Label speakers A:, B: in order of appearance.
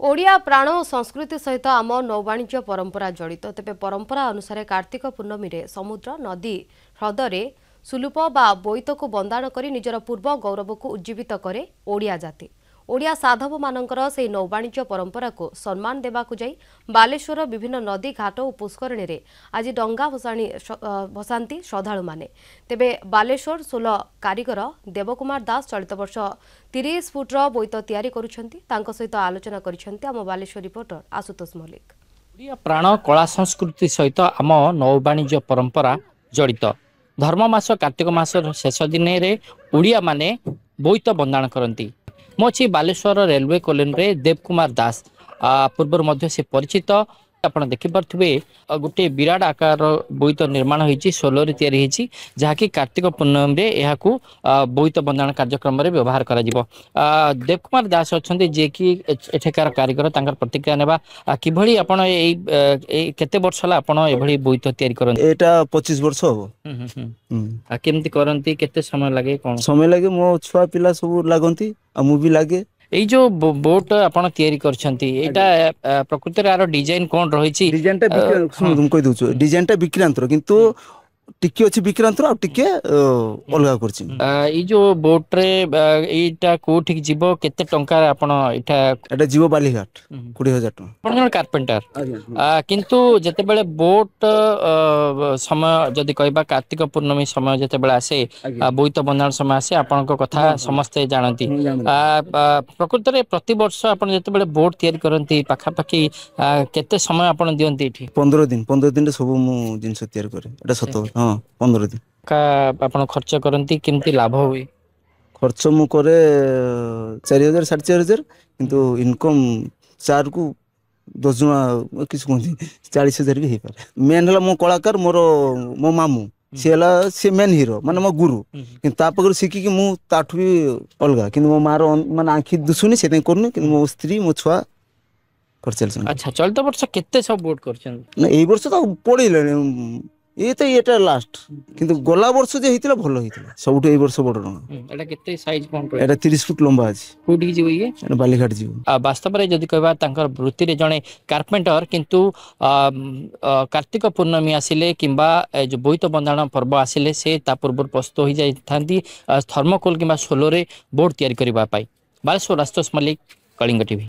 A: ओडिया प्राण और संस्कृति सहित आम नौवाणिज्य परंपरा जड़ित तेरे परंपरा अनुसार कार्तिक पूर्णमी रे समुद्र नदी ह्रदरे सुलूप बा बोईत को बंदाण कर निजर पूर्व गौरव को उज्जीवित करे ओडिया जाति। ओडिया साधव मानकर से नौवाणिज्य परंपरा को सम्मान देवाकु जाई बालेश्वर विभिन्न नदी घाट और पुष्करणी रे आज डंगा भसांती श्रद्धालु माने। तेबे बालेश्वर 16 कारीगर देवकुमार दास चलित वर्ष 30 फुट्र बोईत तैयारी करुछंती। तांको सहित आलोचना करिसेंती आम बालेश्वर रिपोर्टर आशुतोष मल्लिक।
B: ओडिया प्राण कला संस्कृति सहित आम नौवाणिज्य परंपरा जड़ित धर्ममास कार्तिक मास शेष दिन में ओडिया माने बोईत बंदाण करती। मो अच्छी बालेश्वर रेलवे कॉलोनी रे देवकुमार दास पूर्व मध्य से परिचित आप देखिपे गोटे विराट आकार बोईत निर्माण होती सोलर या जहाँकि कार्तिक पूर्णमी में यह बोईत बंदाण कार्यक्रम में व्यवहार कर देवकुमार दास अच्छा जी कि एठेकार कारीगर प्रतिक्रिया नेबा किभली आपण केते वर्ष होला आपण एभली बोईत तैयारी करन
C: एटा 25 वर्ष हो
B: केमती करंती केते समय लागे कोन
C: समय लागे मो छुआ पिला सब लागंती आ मु भी लागे
B: ए जो बोट आपण तैयारी करछंती एटा प्रकृति रे आरो डिजाइन कोन रही छी
C: डिजाइनटा तुम कहि दोछु डिजाइनटा विक्रांतर किंतु टिके अछि विक्रांतर आ टिके अलगा करछि
B: ई जो बोट रे एटा कोठी जीवो केते टंका आपण एटा
C: जीवो बालीघाट 20000 टका
B: आपण जन कारपेंटर किंतु जते बेले बोट समय जदि कहबा कार्तिक पूर्णमी समय जते बेले आसे बोईत बंदाण समय आसे आपण को कथा समस्त जानती प्रकृति रे प्रति वर्ष आपण जते बेले बोट तैयारी करंती पाखा पाखी केते समय आपण दियंती एठी
C: 15 दिन रे सब मु जिंस तैयारी करे एटा सत हां 15 दिन
B: का आपण खर्च करंती केमती लाभ होई
C: खर्च मु करे 4000 4500 किंतु इनकम 4 को 10 जना किस कोंती 40000 भी हे पारे मेन हला मो कलाकार मोर मो मामू से मेन हीरो माने मो गुरु किंतु ता पगर सिकी कि मु ताठु भी अलगा किंतु मो मारो माने आंखी दुसुनी सेते करनु किंतु मो स्त्री मो छुआ कर चलसन।
B: अच्छा चलता वर्ष केते सब बोट करछन
C: ना ए वर्ष तो पड़िले ये तो एटा लास्ट किंतु गोला वर्ष जे हितला भलो हितला सबटो ए वर्ष बड़ रंग
B: एटा केते साइज कोन
C: एटा 30 फुट लंबा अछि
B: कोठी जीव ये
C: एटा बालीघाट जीव
B: वास्तव रे जदि कहबा तांकर वृत्ति रे जणे कारपेंटर किंतु कार्तिक पूर्णमी आसिले किंबा जो बोईत बंदाण पर्व आसिले से ता पूर्व प्रस्तुत हो जाय थांती थर्मोकोल किंबा सोलो रे बोट तैयारी करबा पाई। बालेश्वर आशुतोष मल्लिक कलिंग टीवी।